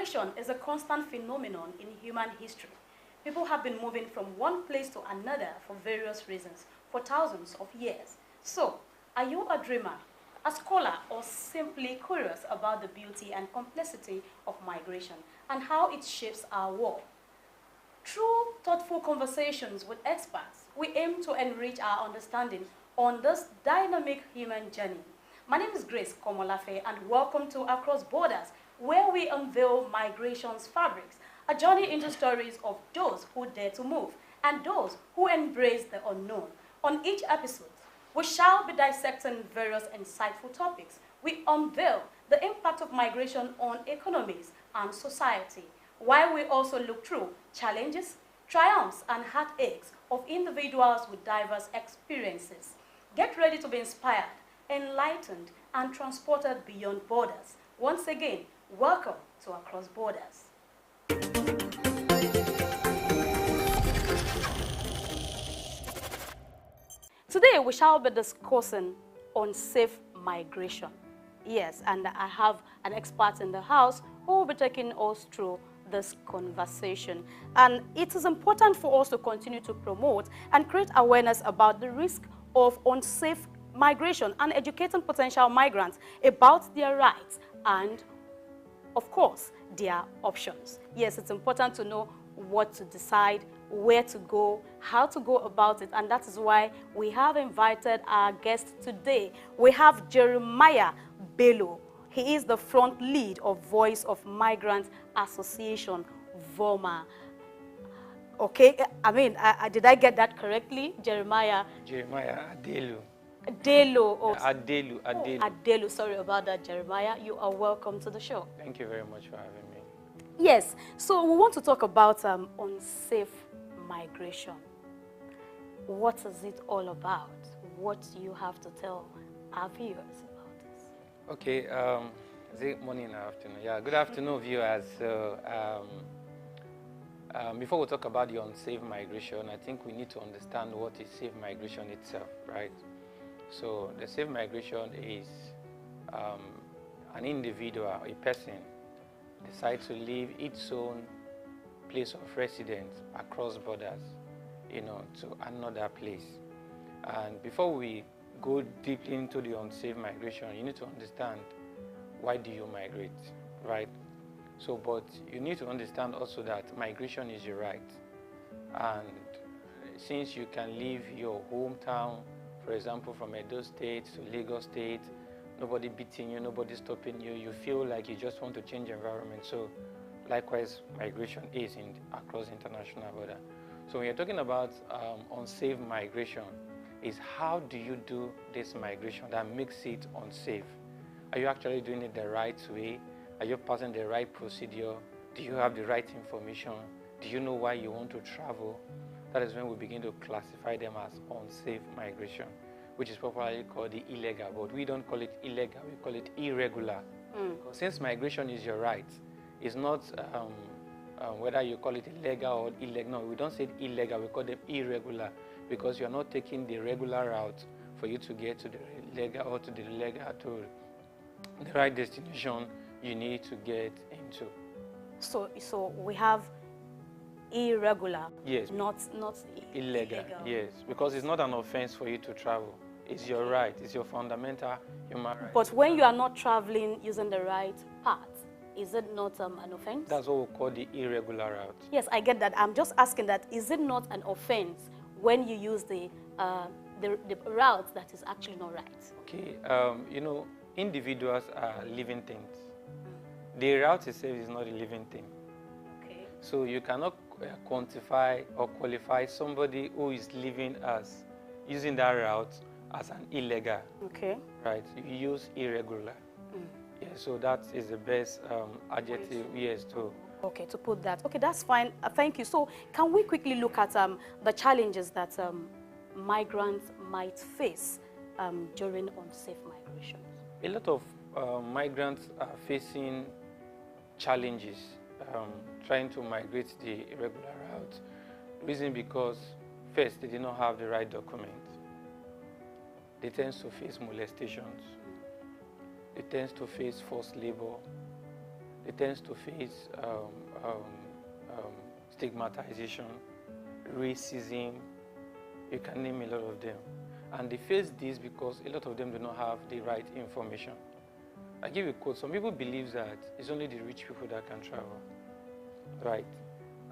Migration is a constant phenomenon in human history. People have been moving from one place to another for various reasons for thousands of years. So, are you a dreamer, a scholar, or simply curious about the beauty and complexity of migration and how it shapes our world? Through thoughtful conversations with experts, we aim to enrich our understanding on this dynamic human journey. My name is Grace Komolafe, and welcome to Across Borders, where we unveil migration's fabrics, a journey into stories of those who dare to move and those who embrace the unknown. On each episode, we shall be dissecting various insightful topics. We unveil the impact of migration on economies and society, while we also look through challenges, triumphs, and heartaches of individuals with diverse experiences. Get ready to be inspired, enlightened, and transported beyond borders. Once again, welcome to Across Borders. Today, we shall be discussing unsafe migration. Yes, and I have an expert in the house who will be taking us through this conversation. And it is important for us to continue to promote and create awareness about the risk of unsafe migration and educating potential migrants about their rights and, of course, their options. Yes, it's important to know what to decide, where to go, how to go about it, and that is why we have invited our guest today. We have Jeremiah Bello. He is the front lead of Voice of Migrants Association, VOMA. Okay, did I get that correctly, Jeremiah? Jeremiah Adelu. Adelu. Oh, Adelu. Adelu, sorry about that, Jeremiah. You are welcome to the show. Thank you very much for having me. Yes, so we want to talk about unsafe migration. What is it all about? What do you have to tell our viewers about this? Okay, is it morning or afternoon? Yeah, good afternoon, viewers. Before we talk about the unsafe migration, I think we need to understand what is safe migration itself, right? So the safe migration is an individual, a person, decides to leave its own place of residence across borders, to another place. And before we go deep into the unsafe migration, you need to understand, why do you migrate, right? So, but you need to understand also that migration is your right. And since you can leave your hometown, for example, from Edo State to Lagos State, nobody beating you, nobody stopping you, you feel like you just want to change environment. So likewise, migration is across international border. So when you're talking about unsafe migration, is how do you do this migration that makes it unsafe? Are you actually doing it the right way? Are you passing the right procedure? Do you have the right information? Do you know why you want to travel? That is when we begin to classify them as unsafe migration, which is popularly called the illegal. But we don't call it illegal, we call it irregular. Because since migration is your right, it's not whether you call it illegal or illegal. No, we don't say illegal, we call them irregular, because you're not taking the regular route for you to get to the legal or to the legal, to the right destination you need to get into. So we have irregular, yes, not illegal. Yes, because it's not an offense for you to travel. It's your right. It's your fundamental human right. But when you are not traveling using the right path, is it not an offense? That's what we call the irregular route. Yes, I get that. I'm just asking that, is it not an offense when you use the route that is actually not right? Okay, individuals are living things. The route itself is not a living thing. Okay. So you cannot quantify or qualify somebody who is living as using that route as an illegal. Okay. Right. You use irregular. Yeah. So that is the best adjective. Yes. To. Okay. To put that. Okay, that's fine. Thank you. So can we quickly look at the challenges that migrants might face during unsafe migration? A lot of migrants are facing challenges trying to migrate the irregular route. Reason because, first, they did not have the right documents. They tend to face molestations. They tend to face forced labor. they tend to face stigmatization, racism, you can name a lot of them. And they face this because a lot of them do not have the right information. I give you a quote. Some people believe that it's only the rich people that can travel, right?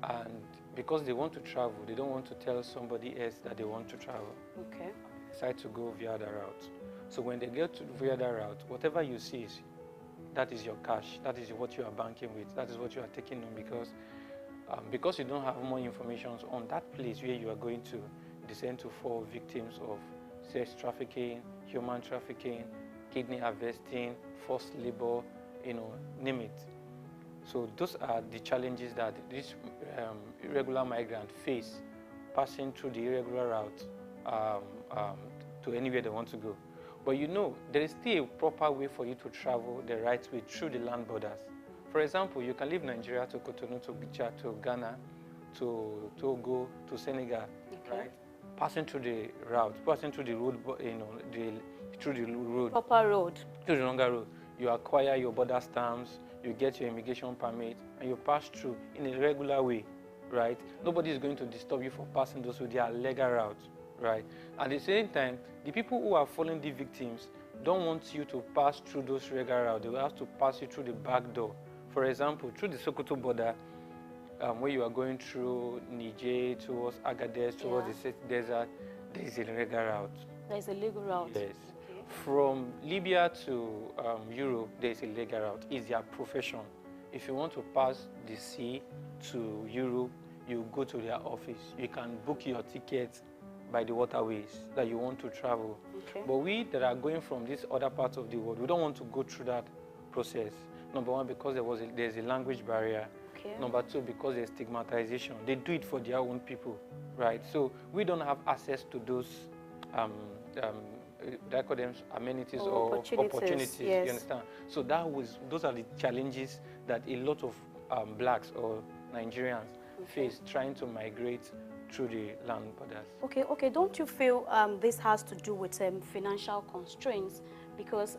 And because they want to travel, they don't want to tell somebody else that they want to travel. Okay. They decide to go via the route. So when they get to via the route, whatever you see, that is your cash. That is what you are banking with. That is what you are taking on because you don't have more information on that place where you are going to, you tend to fall victims of sex trafficking, human trafficking, kidney harvesting, forced labor, name it. So those are the challenges that these irregular migrants face passing through the irregular route to anywhere they want to go. But there is still a proper way for you to travel the right way through the land borders. For example, you can leave Nigeria to Cotonou, to Chad, to Ghana, to Togo, to Senegal, right? Passing through the route, passing through the road, through the road. Proper road. Through the longer road. You acquire your border stamps, you get your immigration permit, and you pass through in a regular way, right? Nobody is going to disturb you for passing those with their legal route, right? At the same time, the people who are falling the victims don't want you to pass through those regular routes. They will have to pass you through the back door. For example, through the Sokoto border, where you are going through Niger, towards Agadez, towards the desert, there is a legal route. There is a legal route. Yes. Okay. From Libya to Europe, there is a legal route. It's their profession. If you want to pass the sea to Europe, you go to their office. You can book your tickets by the waterways that you want to travel. Okay. But we that are going from these other parts of the world, we don't want to go through that process. Number one, because there's a language barrier. Okay. Number two, because there's stigmatization. They do it for their own people, right? So we don't have access to those, they call them amenities or opportunities. Yes. You understand? So those are the challenges that a lot of blacks or Nigerians face trying to migrate through the land borders. Okay. Don't you feel this has to do with financial constraints? Because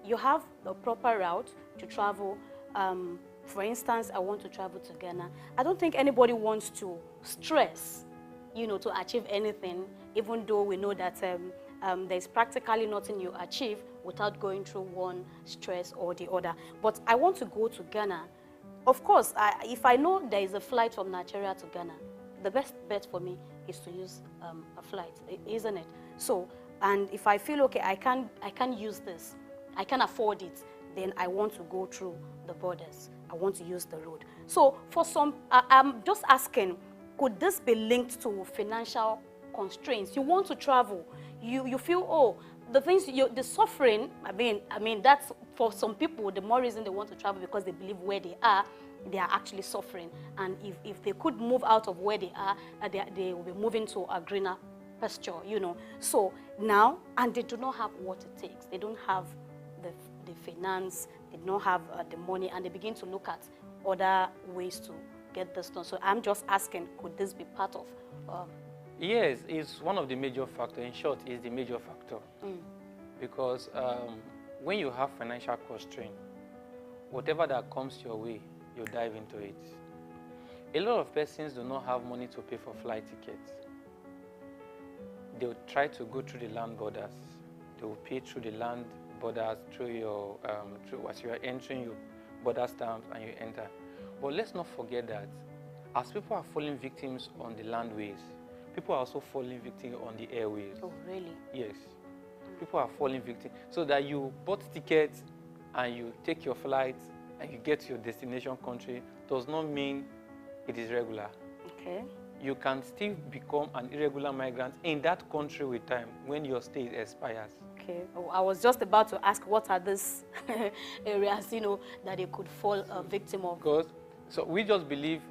you have the proper route to travel. For instance, I want to travel to Ghana. I don't think anybody wants to stress, to achieve anything, even though we know that there's practically nothing you achieve without going through one stress or the other. But I want to go to Ghana. Of course, if I know there is a flight from Nigeria to Ghana, the best bet for me is to use a flight, isn't it? So, and if I feel, okay, I can use this, I can afford it, then I want to go through the borders. I want to use the road. So for some, I'm just asking, could this be linked to financial constraints? You want to travel, you feel, oh, the things, the suffering, I mean, that's for some people, the more reason they want to travel because they believe where they are actually suffering. And if they could move out of where they are, they will be moving to a greener pasture, So now, and they do not have what it takes. They don't have the finance, they don't have the money, and they begin to look at other ways to get this done. So I'm just asking, could this be part of? Yes, it's one of the major factors. In short, it's the major factor. Because when you have financial constraint, whatever that comes your way, you dive into it. A lot of persons do not have money to pay for flight tickets. They will try to go through the land borders. They will pay through the land borders, through your, as you are entering your border stamps and you enter. But let's not forget that as people are falling victims on the landways, people are also falling victims on the airways. Oh, really? Yes. People are falling victims. So that you bought tickets and you take your flight and you get to your destination country does not mean it is regular. Okay. You can still become an irregular migrant in that country with time when your stay expires. Okay. Oh, I was just about to ask, what are these areas, that they could fall a victim of? Because, so we just believe,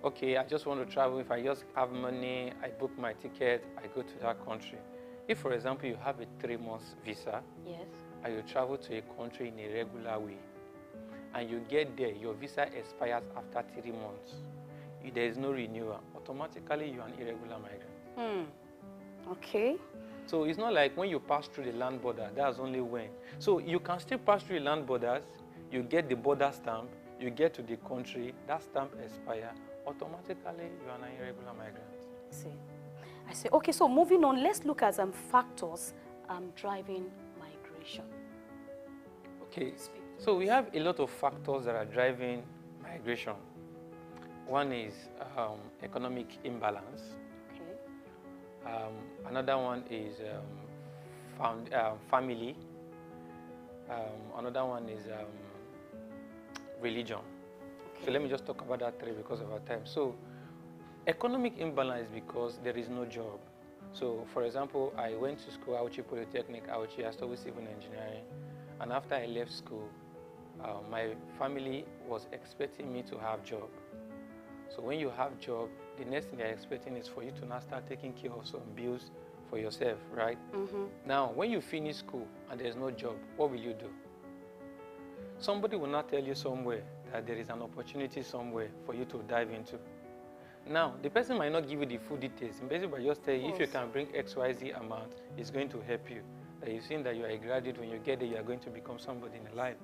okay, I just want to travel. If I just have money, I book my ticket, I go to that country. If, for example, you have a 3-month visa, yes, and you travel to a country in a regular way, and you get there, your visa expires after 3 months. There is no renewal. Automatically, you're an irregular migrant. Okay. So it's not like when you pass through the land border, that's only when. So you can still pass through the land borders, you get the border stamp, You get to the country, that stamp expire, automatically you are an irregular migrant. I see. Okay, so moving on, let's look at some factors driving migration. Okay, so we have a lot of factors that are driving migration. One is economic imbalance. Okay. Another one is family. Another one is religion. Okay. So let me just talk about that three because of our time. So economic imbalance is because there is no job. So for example, I went to school, Auchi Polytechnic, Auchi, I studied civil engineering. And after I left school, my family was expecting me to have job. So when you have job, the next thing they're expecting is for you to now start taking care of some bills for yourself, right? Mm-hmm. Now, when you finish school and there's no job, what will you do? Somebody will not tell you somewhere that there is an opportunity somewhere for you to dive into. Now, the person might not give you the full details. Basically, just tell you if you can bring XYZ amount, it's going to help you. That you've seen that you are a graduate, when you get there, you are going to become somebody in life.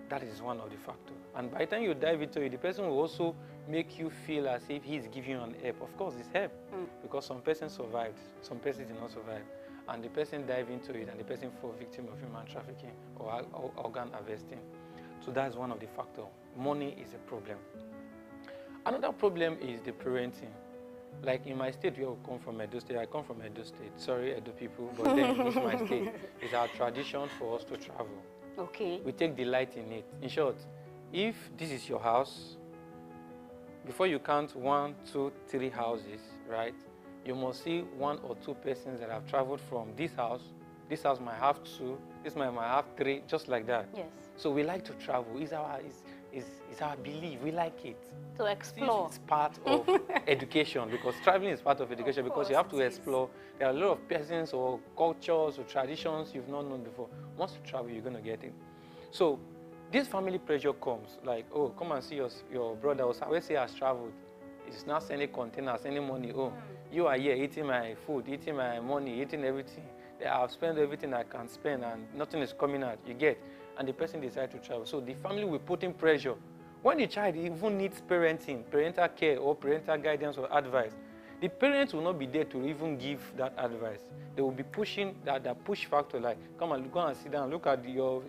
That is one of the factors. And by the time you dive into it, the person will also make you feel as if he's giving you an help. Of course, it's help, because some person survived, some person did not survive. And the person dive into it, and the person fall victim of human trafficking or organ harvesting. So that's one of the factors. Money is a problem. Another problem is the parenting. Like in my state, where I come from, Edo State, I come from Edo State. Sorry, Edo people, but then this is my state. It's our tradition for us to travel. Okay. We take delight in it. In short, if this is your house, before you count 1, 2, 3 houses, right, you must see 1 or 2 persons that have traveled from this house. This house might have 2, this might have 3, just like that. Yes. So we like to travel. It's our belief. We like it. To explore. It's part of education, because traveling is part of education, because you have to explore. There are a lot of persons or cultures or traditions you've not known before. Once you travel, you're going to get it. So this family pressure comes, like, oh, come and see your brother, or let's say has traveled. He's not sending containers, sending money. Oh, you are here eating my food, eating my money, eating everything. I've spent everything I can spend and nothing is coming out. You get? And the person decides to travel. So the family will put in pressure. When the child even needs parenting, parental care or parental guidance or advice, the parents will not be there to even give that advice. They will be pushing that push factor, like, come and go and sit down, look at your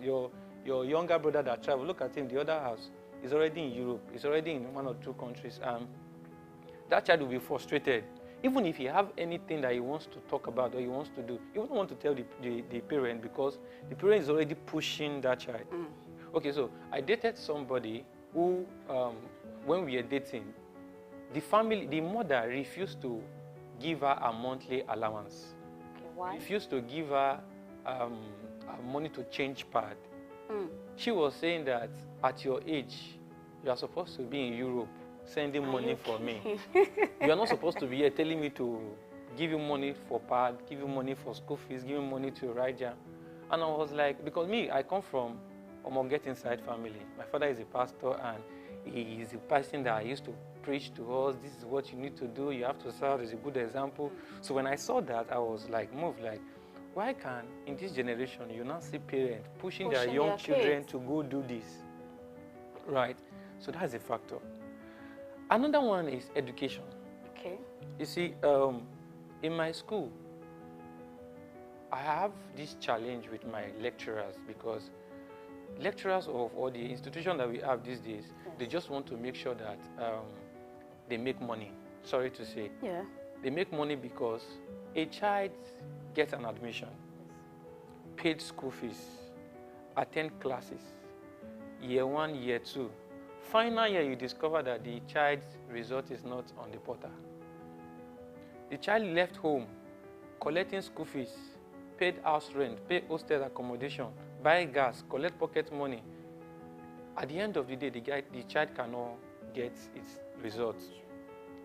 younger brother that traveled, look at him, the other house. He's already in Europe, he's already in 1 or 2 countries. That child will be frustrated. Even if he have anything that he wants to talk about or he wants to do, he won't want to tell the parent, because the parent is already pushing that child. Okay, so I dated somebody who, when we were dating, the mother refused to give her a monthly allowance. Okay, why? Refused to give her money to change pad. She was saying that at your age, you are supposed to be in Europe sending money for me. You are not supposed to be here telling me to give you money for pad, give you money for school fees, give you money to ride jam. And I was like, because me, I come from a get inside family. My father is a pastor, and he is a person that I used to preach to us. This is what you need to do. You have to serve as a good example. So when I saw that, I was like, moved, like, why can in this generation you not see parents pushing their young children to go do this? Right? So that's a factor. Another one is education. Okay. You see, in my school, I have this challenge with my lecturers, because lecturers of all the institutions that we have these days, they just want to make sure that they make money. Sorry to say. Yeah. They make money because a child gets an admission, paid school fees, attend classes, year 1, year 2. Final year, you discover that the child's result is not on the portal. The child left home, collecting school fees, paid house rent, paid hostel accommodation, buy gas, collect pocket money. At the end of the day, the child cannot get its results.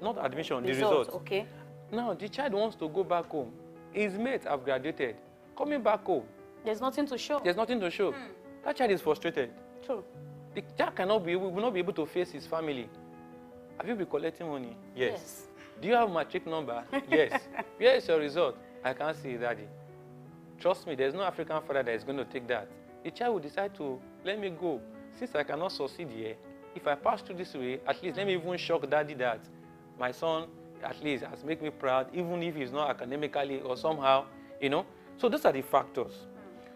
Not admission, the results. Okay. Now, the child wants to go back home. His mates have graduated. Coming back home, there's nothing to show. There's nothing to show. That child is frustrated. True. The child will not be able to face his family. Have you been collecting money? Yes. Do you have a matric number? Yes. Where is your result? I can't see it, Daddy. Trust me, there's no African father that is going to take that. The child will decide to, let me go, since I cannot succeed here, if I pass through this way, at least let me even shock daddy that my son at least has made me proud, even if he's not academically or somehow, you know. So those are the factors.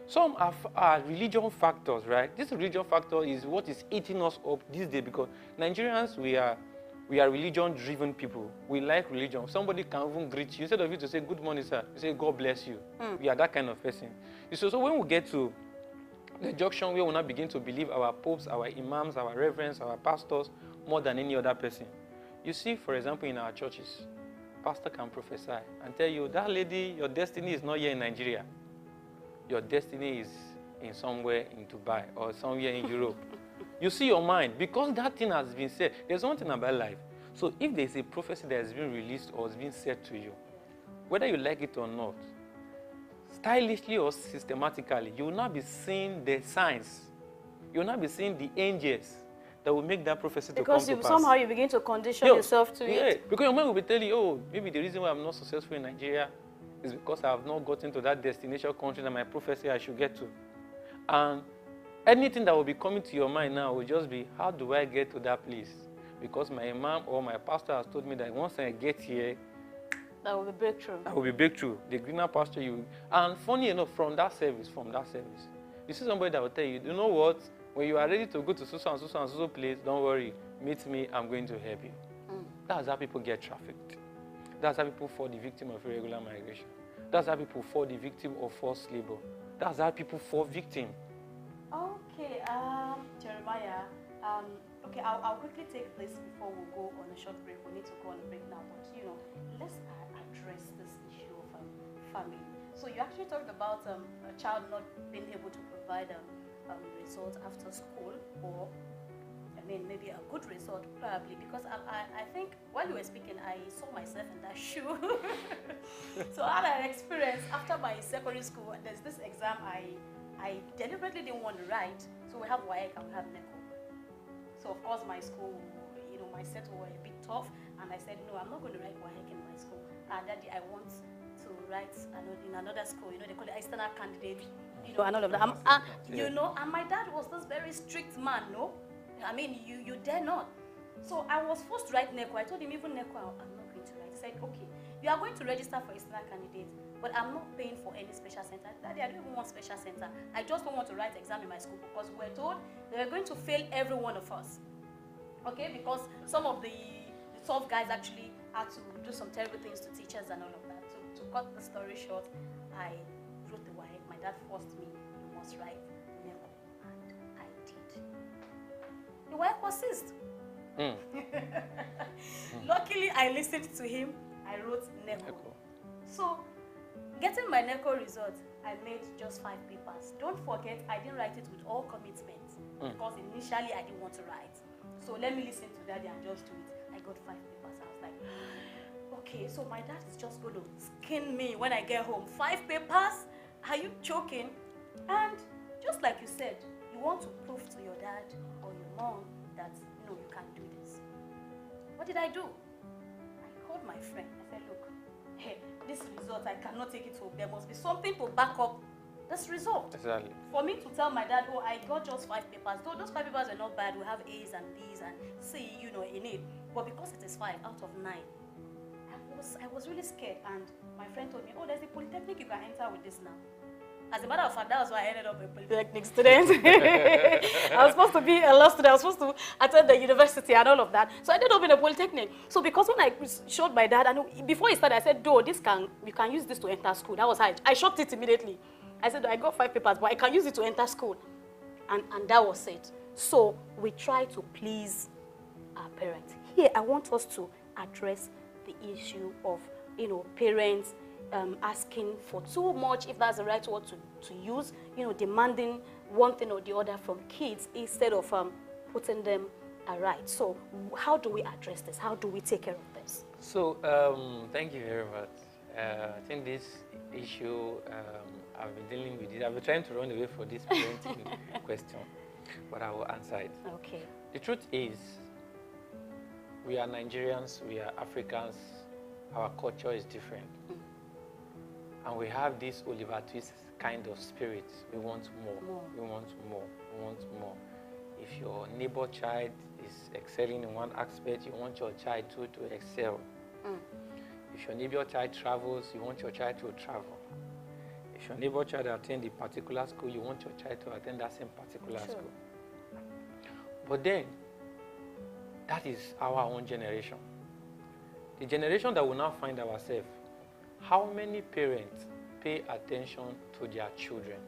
Some are religion factors, right? This religion factor is what is eating us up these days, because Nigerians, we are religion-driven people. We like religion. Somebody can even greet you. Instead of you to say, good morning, sir, you say, God bless you. We are that kind of person. So when we get to the junction where we now begin to believe our popes, our imams, our reverends, our pastors, more than any other person. You see, for example, in our churches, pastor can prophesy and tell you, that lady, your destiny is not here in Nigeria. Your destiny is in somewhere in Dubai or somewhere in Europe. You see your mind, because that thing has been said. There's one thing about life. So if there's a prophecy that has been released or has been said to you, whether you like it or not, stylishly or systematically, you will not be seeing the signs. You will not be seeing the angels that will make that prophecy to come to pass. Because somehow you begin to condition yourself to it. Because your mind will be telling you, oh, maybe the reason why I'm not successful in Nigeria is because I have not gotten to that destination country that my prophecy I should get to. And anything that will be coming to your mind now will just be, how do I get to that place? Because my imam or my pastor has told me that once I get here, that will be breakthrough. That will be breakthrough. The greener pasture you. And funny enough, from that service, you see somebody that will tell you, you know what? When you are ready to go to so and so place, don't worry, meet me, I'm going to help you. That's how people get trafficked. That's how people fall the victim of irregular migration. That's how people fall the victim of forced labor. That's how people fall victim. Okay, Jeremiah, okay, I'll quickly take this before we go on a short break. We need to go on a break now, but you know, let's address this issue of family. So you actually talked about a child not being able to provide results after school, or I mean maybe a good result probably, because I think while you were speaking I saw myself in that shoe. So I had an experience after my secondary school. There's this exam I deliberately didn't want to write. So we have WAEC and we have NECO. So of course my school, you know, my set were a bit tough, and I said no, I'm not going to write WAEC in my school. Daddy, I want to write in another school. You know, they call it external candidate. You know, and all of that. You know, and my dad was this very strict man. No, I mean you dare not. So I was forced to write NECO. I told him even NECO I'm not going to write. He said, okay, you are going to register for external candidate, but I'm not paying for any special center. Daddy, I don't even want special center. I just don't want to write exam in my school, because we're told they are going to fail every one of us. Okay, because some of the tough guys actually had to do some terrible things to teachers and all of that. So to cut the story short, I wrote the WAEC. My dad forced me, you must write NECO, and I did. The WAEC was seized. Luckily, I listened to him. I wrote NECO. So, getting my NECO result, I made just 5 papers. Don't forget, I didn't write it with all commitment, because initially I didn't want to write. So let me listen to daddy and just do it. I got 5 papers. I was like, okay, so my dad is just going to skin me when I get home. 5 papers? Are you joking? And just like you said, you want to prove to your dad or your mom that, no, you can't do this. What did I do? I called my friend. I said, look, hey, this result, I cannot take it home. There must be something to back up this result. Exactly. For me to tell my dad, oh, I got just 5 papers. Though those 5 papers are not bad. We have A's and B's and C, you know, in it. But because it is 5 out of 9, I was really scared. And my friend told me, oh, there's a polytechnic you can enter with this now. As a matter of fact, that was why I ended up a polytechnic student. I was supposed to be a law student. I was supposed to attend the university and all of that. So I ended up in a polytechnic. So because when I showed my dad, and before he started, I said, "Do you can use this to enter school." That was how I shocked it immediately. I said, I got 5 papers, but I can use it to enter school. And that was it. So we try to please our parents. Here, I want us to address the issue of, you know, parents asking for too much, if that's the right word to use, you know, demanding one thing or the other from kids instead of putting them right. So how do we address this? How do we take care of this? So thank you very much. I think this issue, I've been dealing with it. I've been trying to run away from this parenting question, but I will answer it. Okay. The truth is, we are Nigerians, we are Africans, our culture is different. And we have this Oliver Twist kind of spirit. We want more. We want more. We want more. If your neighbor child is excelling in one aspect, you want your child to excel. If your neighbor child travels, you want your child to travel. If your neighbor child attends a particular school, you want your child to attend that same particular school. But then, that is our own generation. The generation that will now find ourselves, how many parents pay attention to their children?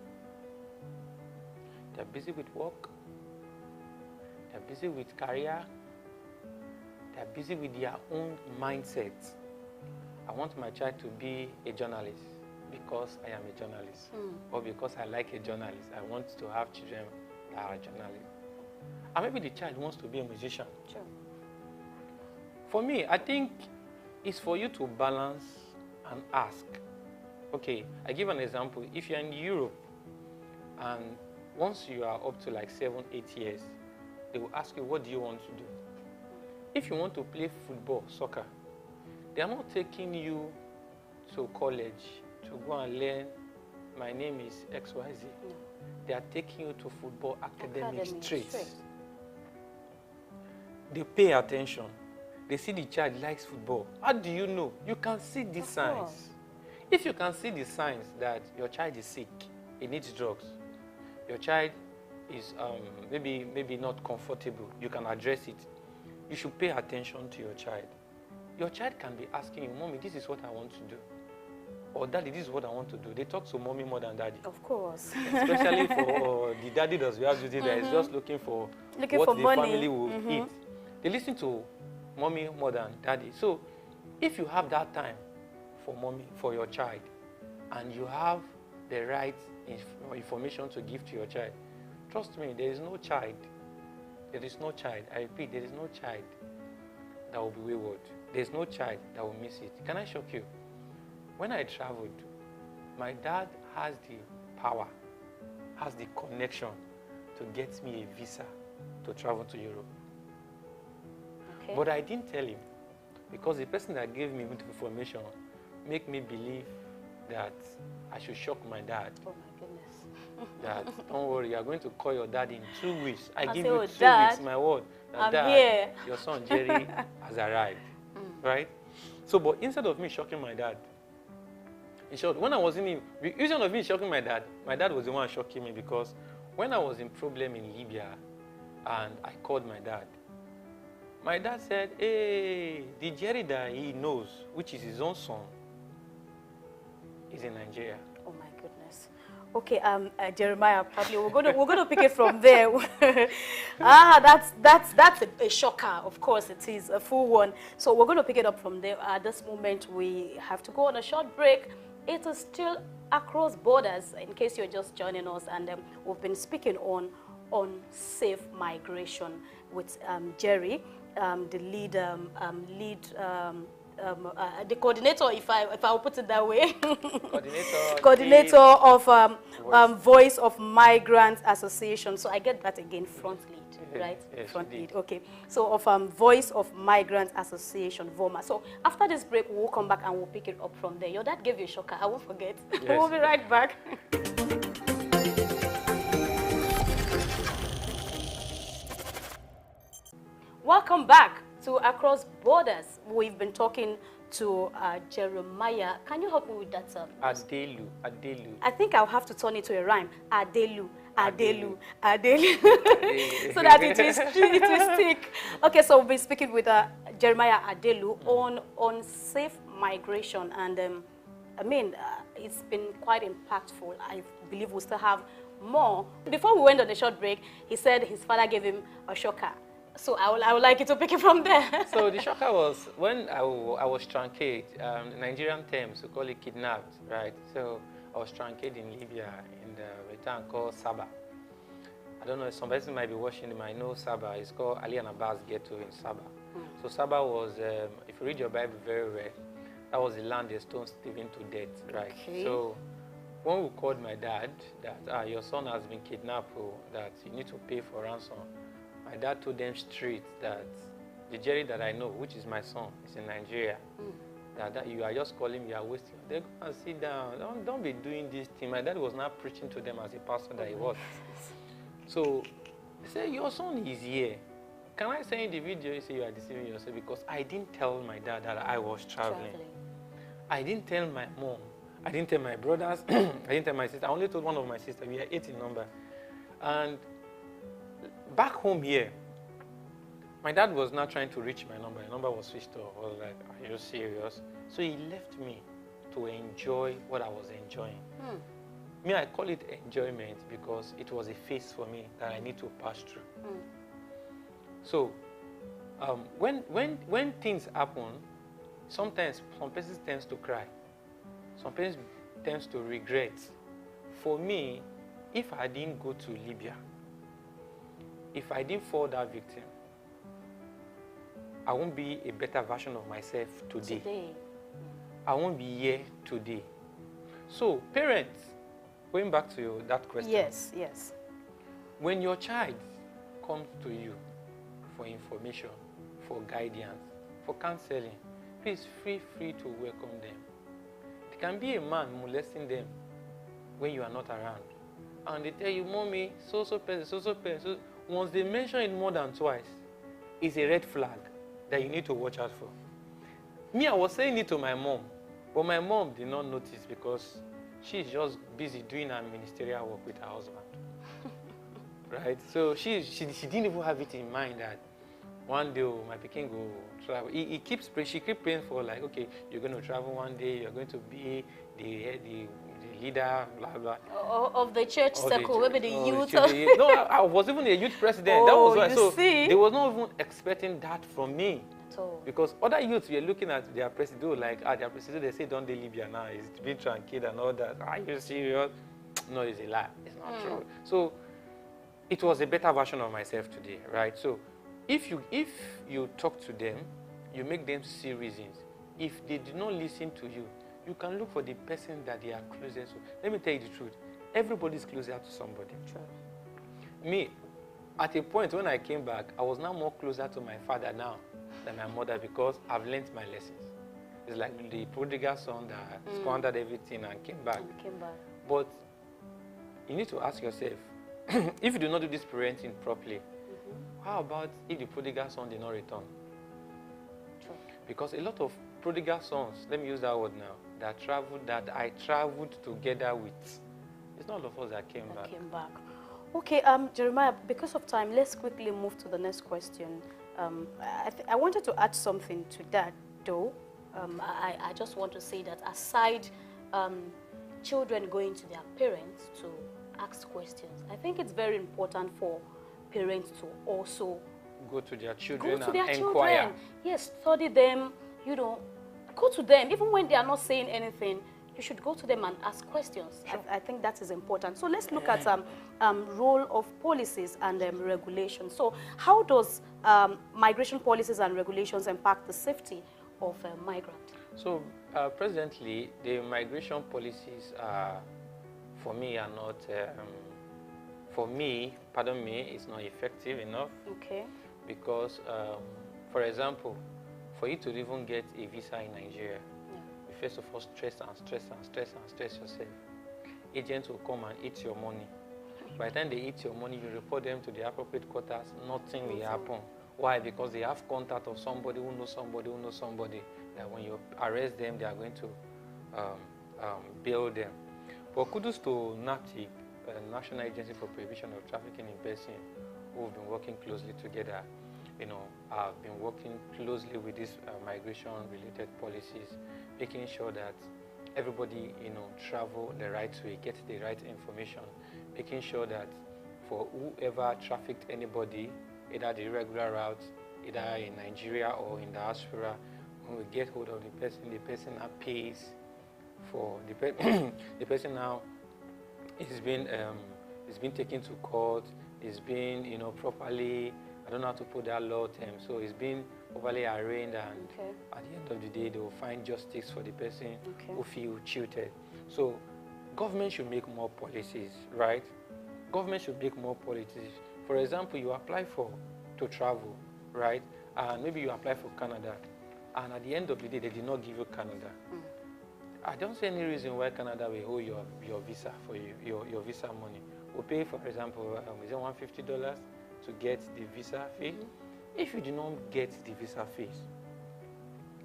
They're busy with work. They're busy with career. They're busy with their own mindset. I want my child to be a journalist because I am a journalist. Or because I like a journalist. I want to have children that are journalists. And maybe the child wants to be a musician. Sure. For me, I think it's for you to balance and ask. Okay, I give an example. If you're in Europe and once you are up to like 7, 8 years, they will ask you, what do you want to do? If you want to play football, soccer, they are not taking you to college to go and learn, my name is XYZ. No. They are taking you to football academic straight. They pay attention. They see the child likes football. How do you know? You can see the signs. If you can see the signs that your child is sick, he needs drugs, your child is maybe not comfortable, you can address it. You should pay attention to your child. Your child can be asking you, Mommy, this is what I want to do. Or Daddy, this is what I want to do. They talk to Mommy more than Daddy. Of course. Especially for the daddy that we have duty that is just looking for what the money. Family will eat. They listen to Mommy more than Daddy. So if you have that time for Mommy, for your child, and you have the right information to give to your child, trust me, there is no child. There is no child. I repeat, there is no child that will be wayward. There is no child that will miss it. Can I shock you? When I traveled, my dad has the power, has the connection to get me a visa to travel to Europe. Okay. But I didn't tell him because the person that gave me the information made me believe that I should shock my dad. Oh my goodness. That, don't worry, you are going to call your dad in 2 weeks. I give you 2 weeks, my word. I'm here. Your son Jerry has arrived. Right? So, but instead of me shocking my dad, in short, when I was instead of me shocking my dad was the one shocking me because when I was in problem in Libya and I called my dad said, hey, the Jerry that he knows, which is his own son, is in Nigeria. Oh my goodness. Okay, Jeremiah, probably we're going to pick it from there. That's a shocker. Of course, it is a full one. So we're going to pick it up from there. At this moment, we have to go on a short break. It is still Across Borders, in case you're just joining us, and we've been speaking on safe migration with Jerry, the the coordinator, if I'll put it that way, coordinator of Voice of Migrants Association. So I get that again, front lead, right? Yes, front lead. Okay. So of Voice of Migrants Association, VOMA. So after this break, we'll come back and we'll pick it up from there. Your dad gave you a shocker. I won't forget. Yes. We'll be right back. Welcome back to Across Borders. We've been talking to Jeremiah. Can you help me with that, sir? Adelu. I think I'll have to turn it to a rhyme. Adelu. So that it will stick. Okay, so we'll be speaking with Jeremiah Adelu on safe migration. And I mean, it's been quite impactful. I believe we'll still have more. Before we went on the short break, he said his father gave him a shocker. So I would like you to pick it from there. So the shocker was when I was truncated, Nigerian terms, we call it kidnapped, right? So I was truncated in Libya in the town called Sabah. I don't know, some person might be watching, they might know Sabah. It's called Ali and Abbas Ghetto in Sabah. So Sabah was, if you read your Bible very well, that was the land they stoned Stephen to death, right? Okay. So when we called my dad that your son has been kidnapped, that you need to pay for ransom, my dad told them straight that the Jerry that I know, which is my son, is in Nigeria. That you are just calling me, you are wasting. They go and sit down. Don't be doing this thing. My dad was not preaching to them as a pastor that he was. So They say, your son is here. Can I send you the video? You say you are deceiving yourself because I didn't tell my dad that I was traveling. I didn't tell my mom. I didn't tell my brothers. I didn't tell my sister. I only told one of my sisters. We are 8 in number. And back home here, my dad was not trying to reach my number. My number was switched off. I was like, are you serious? So he left me to enjoy what I was enjoying. Me, I call it enjoyment because it was a phase for me that I need to pass through. So when things happen, sometimes some persons tends to cry. Some persons tends to regret. For me, if I didn't go to Libya, if I didn't fall that victim, I won't be a better version of myself today. I won't be here today. So, parents, going back to that question. Yes. When your child comes to you for information, for guidance, for counseling, please feel free to welcome them. It can be a man molesting them when you are not around. And they tell you, mommy, so-so person. So once they mention it more than twice, it's a red flag that you need to watch out for. Me, I was saying it to my mom, but my mom did not notice because she's just busy doing her ministerial work with her husband. Right? So she didn't even have it in mind that one day my Peking go travel. She keeps praying for, like, okay, you're going to travel one day, you're going to be the leader, blah, blah. Of the church circle, maybe the youth. No, I was even a youth president. That was why. So they was not even expecting that from me. Because other youths were looking at their president, like, their president, they say, don't they Libya now? It's been tranquil and all that. Are you serious? No, it's a lie. It's not true. So it was a better version of myself today, right? So if you talk to them, you make them see reasons. If they do not listen to you, you can look for the person that they are closest to. Let me tell you the truth. Everybody is closer to somebody. True. Me, at a point when I came back, I was now more closer to my father now than my mother because I've learned my lessons. It's like the prodigal son that squandered everything and came back. But you need to ask yourself, if you do not do this parenting properly, how about if the prodigal son did not return? True. Because a lot of prodigal sons, let me use that word now, that I traveled together with, it's not all of us that came back. Okay, Jeremiah, because of time, let's quickly move to the next question. I wanted to add something to that, though. I just want to say that aside children going to their parents to ask questions, I think it's very important for parents to also go to their children and inquire. Yes, study them, go to them. Even when they are not saying anything, you should go to them and ask questions. Sure. I think that is important. So let's look at role of policies and regulations. So how does migration policies and regulations impact the safety of migrants? So presently, the migration policies for me are not, it's not effective enough. Okay. Because, for example, for you to even get a visa in Nigeria, you first of all stress yourself. Agents will come and eat your money. By the time they eat your money, you report them to the appropriate quarters, nothing will happen. Why? Because they have contact of somebody who knows somebody, that when you arrest them, they are going to bail them. But kudos to NAPTIP, National Agency for Prohibition of Trafficking in Person, who have been working closely together. I've been working closely with these migration-related policies, making sure that everybody, travel the right way, get the right information, making sure that for whoever trafficked anybody, either the irregular route, either in Nigeria or in diaspora, when we get hold of the person now pays for the person now is been taken to court, is being properly, I don't know how to put that law term, so it's been overly arraigned, and at the end of the day they will find justice for the person who feel cheated. So government should make more policies, right? Government should make more policies. For example, you apply to travel, right? And maybe you apply for Canada, and at the end of the day they did not give you Canada. I don't see any reason why Canada will hold your visa for you, your visa money. We'll pay, for example, is it $150, to get the visa phase. If you do not get the visa phase,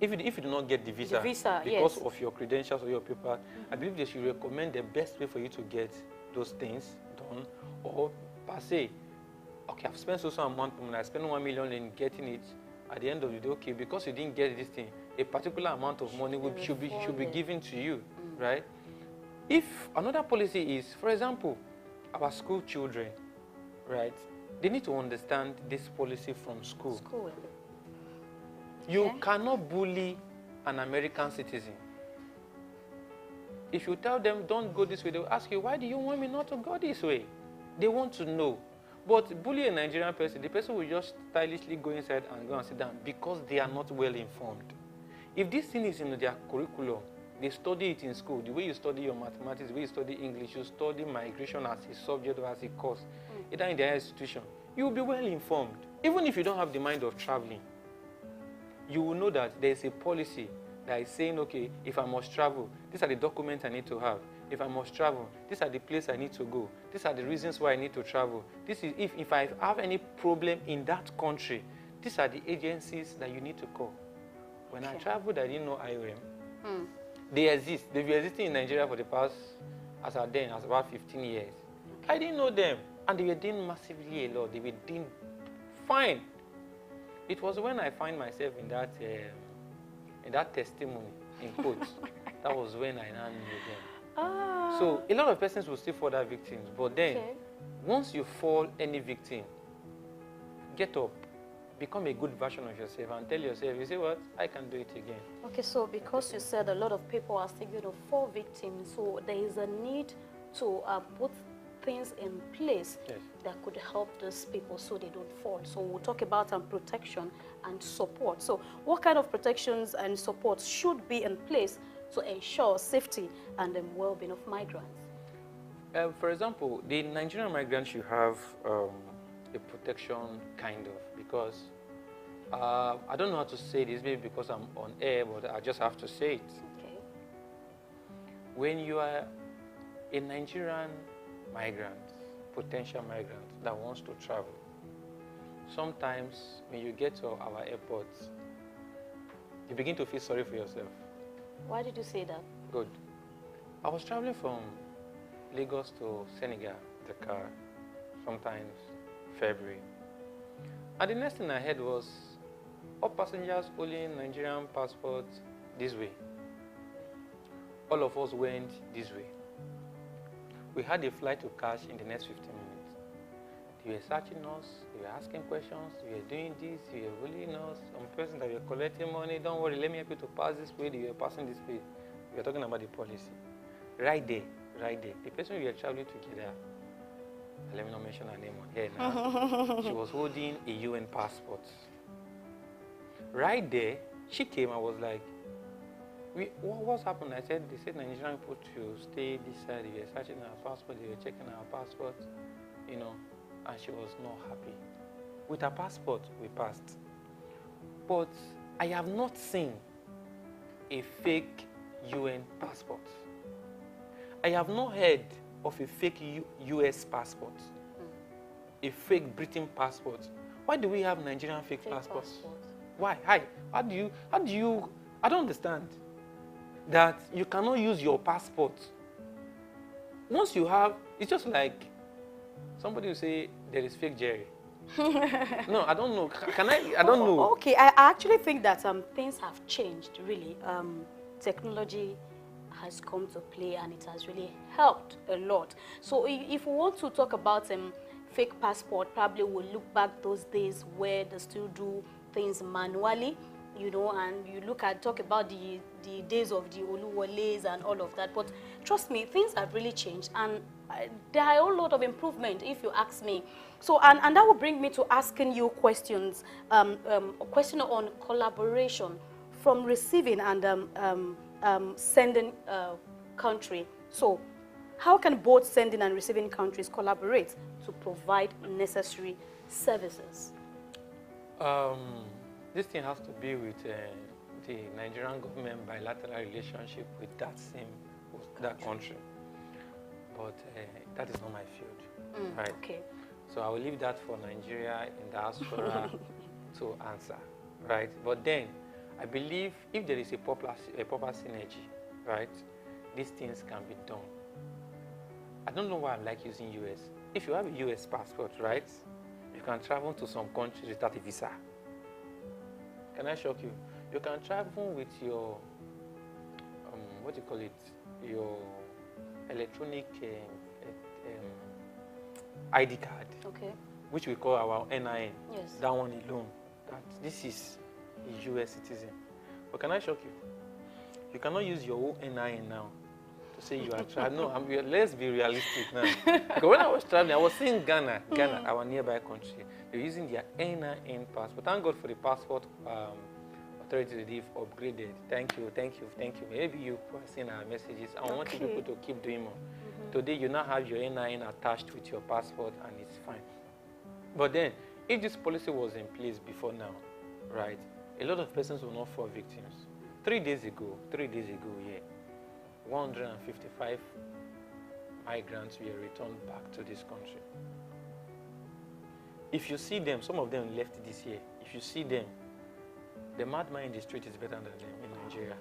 if you do not get the visa because of your credentials or your paper, I believe they should recommend the best way for you to get those things done, or per se, okay, I've spent so amount of money, I spent 1 million in getting it. At the end of the day, okay, because you didn't get this thing, a particular amount of money should be given to you, right? If another policy is, for example, our school children, right? They need to understand this policy from school. You cannot bully an American citizen. If you tell them, don't go this way, they will ask you, why do you want me not to go this way? They want to know. But bully a Nigerian person, the person will just stylishly go inside and go and sit down because they are not well informed. If this thing is in their curriculum, they study it in school. The way you study your mathematics, the way you study English, you study migration as a subject or as a course, either in their institution, you will be well informed. Even if you don't have the mind of traveling, you will know that there is a policy that is saying, okay, if I must travel, these are the documents I need to have. If I must travel, these are the places I need to go. These are the reasons why I need to travel. This is if I have any problem in that country, these are the agencies that you need to call. When I traveled, I didn't know IOM. They exist. They've been existing in Nigeria for the past, as about 15 years. I didn't know them. And they were doing massively a lot. They were doing fine. It was when I find myself in that testimony, in quotes, that was when I now knew them. So a lot of persons will still fall that victims, but then once you fall any victim, get up, become a good version of yourself and tell yourself, you say what, I can do it again. Okay, so because you said a lot of people are still going to fall victims, so there is a need to put things in place that could help those people so they don't fall. So we'll talk about protection and support. So what kind of protections and support should be in place to ensure safety and the well-being of migrants? For example, the Nigerian migrants should have a protection, kind of, because I don't know how to say this, maybe because I'm on air, but I just have to say it. Okay. When you are a Nigerian migrant, potential migrant that wants to travel, sometimes when you get to our airports, you begin to feel sorry for yourself. Why did you say that? Good. I was traveling from Lagos to Senegal, Dakar, sometimes February. And the next thing I heard was, all passengers holding Nigerian passports this way. All of us went this way. We had a flight to catch in the next 15 minutes. They were searching us, they were asking questions, they were doing this, they were bullying us. Some person that were collecting money, don't worry, let me help you to pass this way, they were passing this way. We were talking about the policy. Right there, the person we were traveling together, let me not mention her name on here now, she was holding a UN passport. Right there, she came and was like, what's happened? I said, they said Nigerian people to stay this side, they were searching our passport, they were checking our passport, you know, and she was not happy. With her passport, we passed. But I have not seen a fake UN passport. I have not heard of a fake US passport, a fake Britain passport. Why do we have Nigerian fake passports? Why? How do you, I don't understand. That you cannot use your passport. Once you have, it's just like somebody will say there is fake Jerry. No, I don't know. I don't know. Okay, I actually think that things have changed, really. Technology has come to play and it has really helped a lot. So if we want to talk about fake passport, probably we'll look back those days where they still do things manually, you know, and you talk about the days of the Oluwoles and all of that. But trust me, things have really changed, and there are a whole lot of improvement, if you ask me. So, and that will bring me to asking you questions. A question on collaboration from receiving and sending country. So, how can both sending and receiving countries collaborate to provide necessary services? This thing has to be with the Nigerian government bilateral relationship with that country. But that is not my field, right? Okay. So I will leave that for Nigeria in diaspora to answer, right? But then, I believe if there is a proper synergy, right, these things can be done. I don't know why I like using US. If you have a US passport, right, you can travel to some countries without a visa. Can I shock you? You can travel with your, what do you call it, your electronic ID card, Okay. which we call our NIN. Yes. That one alone. That this is a US citizen. But can I shock you? You cannot use your own NIN now to say you are traveling. No, let's be realistic now. Because when I was traveling, I was seeing Ghana, our nearby country. They're using their NIN passport. Thank God for the passport authority they've upgraded. Thank you. Maybe you are seeing our messages. I want you people to keep doing more. Today, you now have your NIN attached with your passport, and it's fine. But then, if this policy was in place before now, right, a lot of persons will not fall victims. 3 days ago, 155 migrants were returned back to this country. If you see them, some of them left this year. If you see them, the madman in the street is better than them in Nigeria.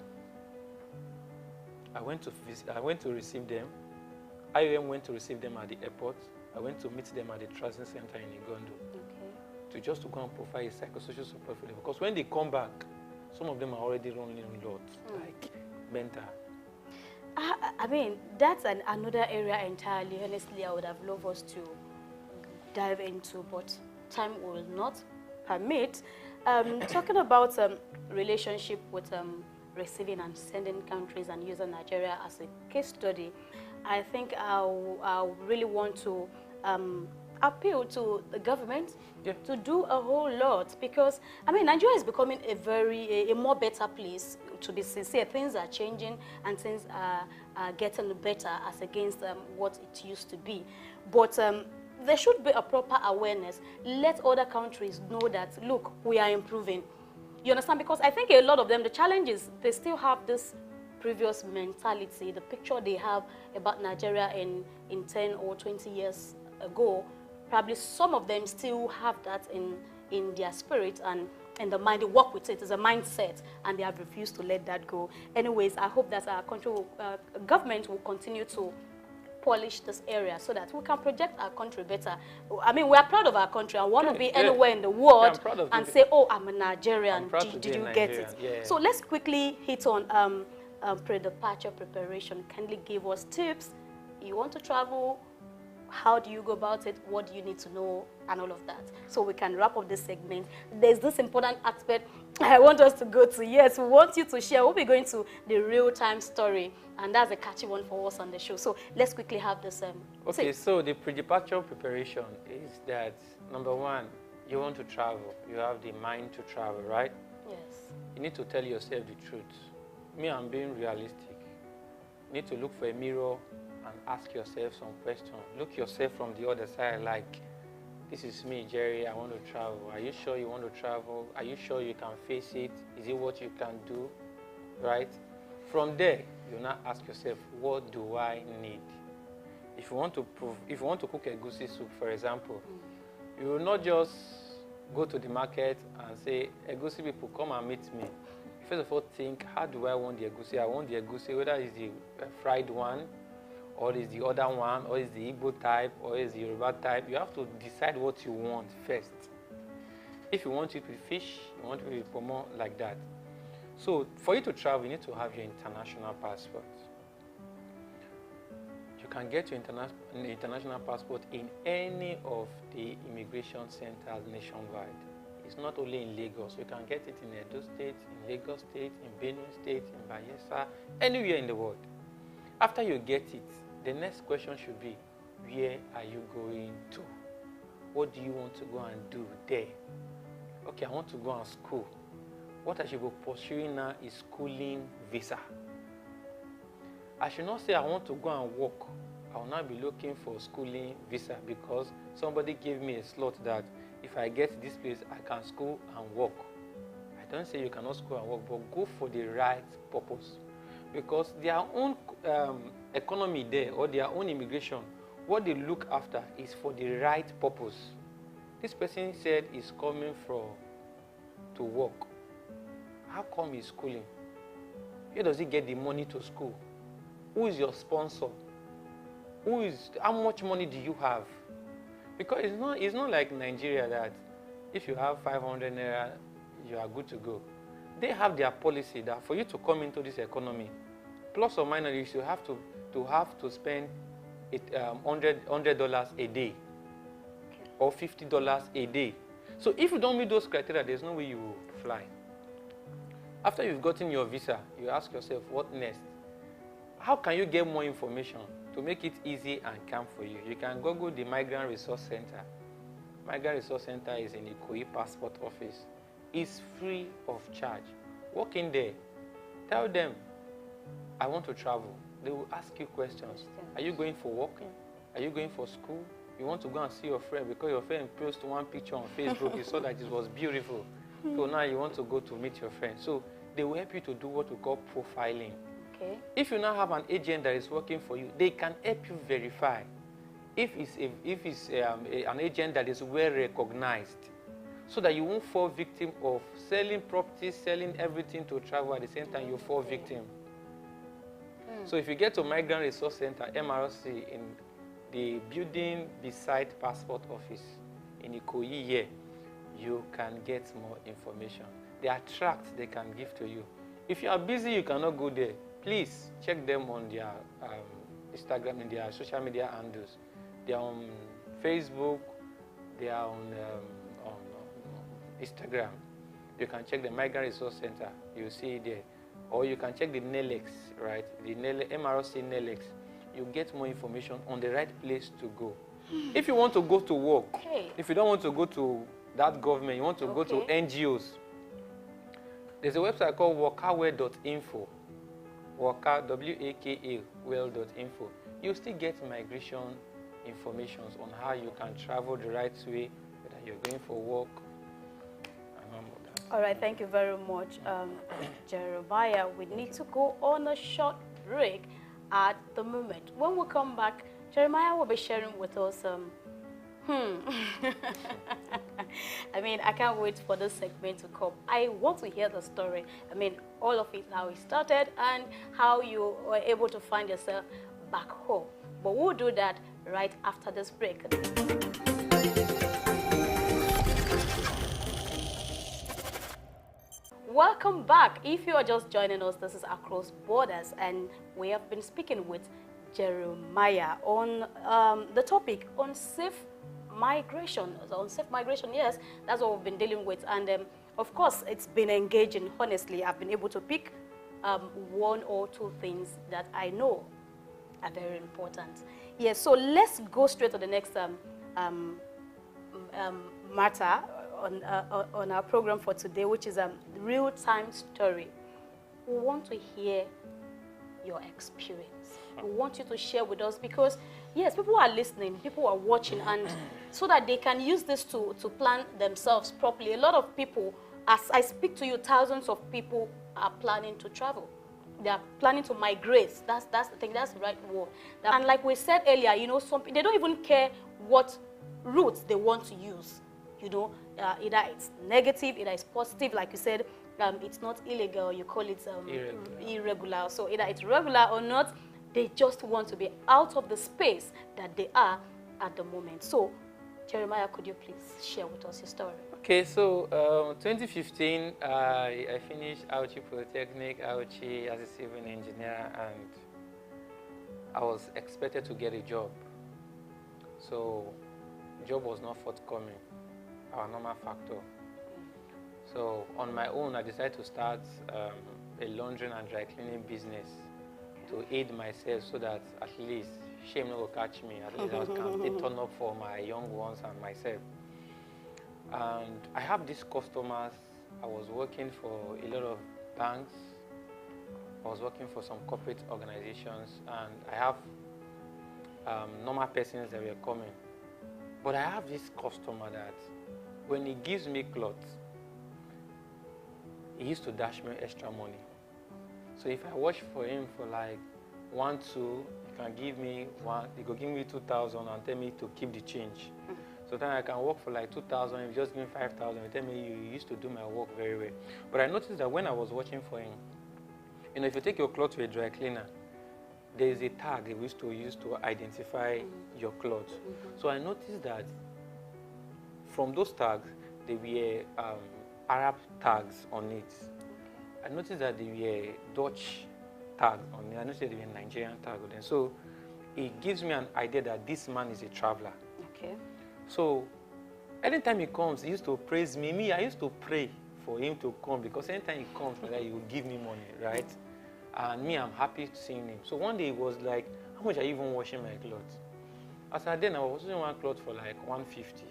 I went to receive them. IOM went to receive them at the airport. I went to meet them at the transit center in Igondo. Okay. To go and provide a psychosocial support for them. Because when they come back, some of them are already running a lot, like mental. I mean, that's another area entirely. Honestly, I would have loved us to dive into, but time will not permit. Talking about relationship with receiving and sending countries and using Nigeria as a case study, I think I really want to appeal to the government to do a whole lot, because I mean Nigeria is becoming a more better place. To be sincere, things are changing and things are getting better as against what it used to be. But there should be a proper awareness. Let other countries know that, look, we are improving. You understand? Because I think a lot of them, the challenge is they still have this previous mentality, the picture they have about Nigeria in 10 or 20 years ago. Probably some of them still have that in their spirit and in the mind. They work with it. It's a mindset, and they have refused to let that go. Anyways, I hope that our country government will continue to polish this area so that we can project our country better. I mean, we are proud of our country. I want to be anywhere in the world and say, oh, I'm a Nigerian. Did you get it? Yeah. So let's quickly hit on pre-departure preparation. Kindly give us tips. You want to travel? How do you go about it? What do you need to know? And all of that. So we can wrap up this segment. There's this important aspect I want us to go to. Yes, we want you to share. We'll be going to the real-time story. And that's a catchy one for us on the show. So let's quickly have this. Okay, so the pre-departure preparation is that, number one, you want to travel. You have the mind to travel, right? Yes. You need to tell yourself the truth. Me, I'm being realistic. You need to look for a mirror and ask yourself some questions. Look yourself from the other side, like, this is me, Jerry, I want to travel. Are you sure you want to travel? Are you sure you can face it? Is it what you can do? Right? From there, you now ask yourself, what do I need? If you want to cook a goosey soup, for example, you will not just go to the market and say, egusi people, come and meet me. First of all, think, how do I want the egusi? I want the egusi, whether it's the fried one, or is the other one, or is the Igbo type, or is the Yoruba type. You have to decide what you want first. If you want it with fish, you want it with pomo, like that. So for you to travel, you need to have your international passport. You can get your international passport in any of the immigration centers nationwide. It's not only in Lagos. You can get it in Edo State, in Lagos State, in Benue State, in Bayelsa, anywhere in the world. After you get it, the next question should be, where are you going to? What do you want to go and do there? Okay, I want to go and school. What I should be pursuing now is schooling visa. I should not say I want to go and work. I will not be looking for schooling visa because somebody gave me a slot that if I get this place, I can school and work. I don't say you cannot school and work, but go for the right purpose. Because their own economy there, or their own immigration, what they look after is for the right purpose. This person said he's coming to work. How come he's schooling? Where does he get the money to school? Who is your sponsor? How much money do you have? Because it's not like Nigeria that if you have 500 naira, you are good to go. They have their policy that for you to come into this economy, plus or minus, you have to spend $100 a day or $50 a day. So if you don't meet those criteria, there's no way you will fly. After you've gotten your visa, you ask yourself, what next? How can you get more information to make it easy and calm for you? You can Google the Migrant Resource Center. Migrant Resource Center is in the Ikoyi Passport Office. It's free of charge. Walk in there. Tell them, I want to travel. They will ask you questions. Are you going for working? Are you going for school? You want to go and see your friend because your friend posted one picture on Facebook. You saw that it was beautiful. So now you want to go to meet your friend. So they will help you to do what we call profiling. Okay. If you now have an agent that is working for you, they can help you verify. If it's an agent that is well recognized, so that you won't fall victim of selling properties, selling everything to travel at the same time you fall victim. So if you get to Migrant Resource Center, MRC, in the building beside Passport Office in Ikoyi here, you can get more information. There are tracts they can give to you. If you are busy, you cannot go there. Please check them on their Instagram and their social media handles. They are on Facebook. They are on Instagram. You can check the Migrant Resource Center. You'll see it there. Or you can check the NELEX, right? The MRC NELEX. You get more information on the right place to go. If you want to go to work, if you don't want to go to that government, you want to go to NGOs, there's a website called workaware.info. Worka, W-A-K-A, well.info. You still get migration information on how you can travel the right way, whether you're going for work, and all of that. All right, thank you very much, Jeremiah. We need to go on a short break at the moment. When we come back, Jeremiah will be sharing with us I mean, I can't wait for this segment to come. I want to hear the story. I mean, all of it, how it started and how you were able to find yourself back home. But we'll do that right after this break. Welcome back. If you are just joining us, this is Across Borders, and we have been speaking with Jeremiah on the topic unsafe migration. So unsafe migration, yes, that's what we've been dealing with. And of course, it's been engaging. Honestly, I've been able to pick one or two things that I know are very important. Yes, so let's go straight to the next matter on our program for today, which is real-time story. We want to hear your experience. We want you to share with us because, yes, people are listening, people are watching, and so that they can use this to plan themselves properly. A lot of people, as I speak to you, thousands of people are planning to travel. They are planning to migrate. That's the thing. That's the right word. And like we said earlier, you know, they don't even care what routes they want to use. You know, either it's negative, either it's positive. Like you said, it's not illegal. You call it irregular. So either it's regular or not, they just want to be out of the space that they are at the moment. So, Jeremiah, could you please share with us your story? Okay, so 2015, I finished Auchi Polytechnic, Auchi as a civil engineer, and I was expected to get a job. So, job was not forthcoming, our normal factor. So, on my own, I decided to start a laundry and dry cleaning business to aid myself so that at least shame will catch me. At least I can turn up for my young ones and myself. And I have these customers. I was working for a lot of banks. I was working for some corporate organizations, and I have normal persons that were coming. But I have this customer that when he gives me clothes, he used to dash me extra money. So if I wash for him for like 1, 2, he can give me one, they go give me 2,000 and tell me to keep the change. So then I can work for like 2,000, if you just give me 5,000, you tell me you used to do my work very well. But I noticed that when I was watching for him, you know, if you take your clothes to a dry cleaner, there is a tag they used to use to identify your clothes. So I noticed that from those tags, there were Arab tags on it. I noticed that there were Dutch tags on it. I noticed there were Nigerian tags on it. So it gives me an idea that this man is a traveler. Okay. So anytime he comes, he used to praise me. Me, I used to pray for him to come because anytime he comes, like, he will give me money, right? And me, I'm happy seeing him. So one day he was like, how much are you even washing my clothes? As I then I was washing one cloth for like 150.